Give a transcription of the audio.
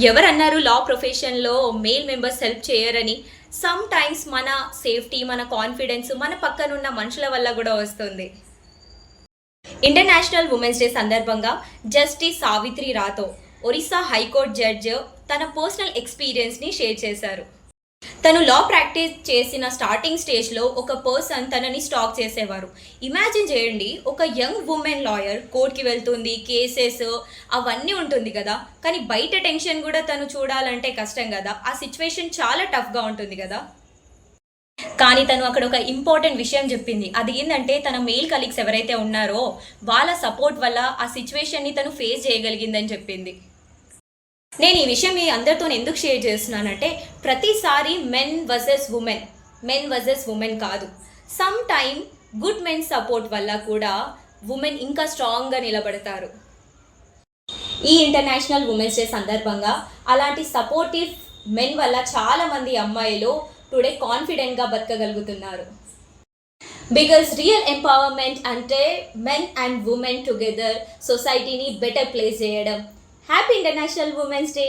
ఎవరన్నారు లా ప్రొఫెషన్‌లో male members help చేయరని? సమ్ టైమ్స్ మన సేఫ్టీ, మన కాన్ఫిడెన్స్ మన పక్కనున్న మనుషుల వల్ల గూడా వస్తుంది. ఇంటర్నేషనల్ ఉమెన్స్ డే సందర్భంగా justice Savitri Ratho, Orissa high court judge తన పర్సనల్ ఎక్స్‌పీరియన్స్‌ని షేర్ చేశారు. తను లా ప్రాక్టీస్ చేసిన స్టార్టింగ్ స్టేజ్‌లో ఒక పర్సన్ తనని స్టాక్ చేసేవారు. ఇమాజిన్ చేయండి, ఒక యంగ్ వుమెన్ లాయర్ కోర్ట్‌కి వెళ్తుంది, కేసెస్ అవన్నీ ఉంటుంది గదా! కానీ బయట టెన్షన్ గూడా తను చూడాలంటే కష్టం గదా! ఆ సిట్యుయేషన్ చాలా టఫ్‌గా ఉంటుంది గదా! కానీ తను అక్కడ ఒక ఇంపార్టెంట్ విషయం జెప్పింది. అది ఏందంటే తన మేల్ కలీగ్స్ ఎవరైతే ఉన్నారో వాళ్ళ సపోర్ట్ వల్ల ఆ సిట్యుయేషన్‌ని తను ఫేస్ చేయగలిగిందని చెప్పింది. నేను ఈ విషయం మీ అందరితోని ఎందుకు షేర్ చేస్తున్నానంటే, ప్రతిసారి మెన్ వర్సెస్ వుమెన్ కాదు. Some time good men support వల్ల కూడా వుమెన్ ఇంకా స్ట్రాంగ్‌గా నిలబడతారు. ఈ ఇంటర్నేషనల్ ఉమెన్స్ డే సందర్భంగా అలాంటి సపోర్టివ్ మెన్ వల్ల చాలా మంది అమ్మాయిలు టుడే కాన్ఫిడెంట్‌గా బతకగలుగుతున్నారు. బికాస్ రియల్ ఎంపవర్మెంట్ అంటే మెన్ అండ్ వుమెన్ టుగెదర్ సొసైటీని బెటర్ ప్లేస్ చేయడం. Happy international women's day!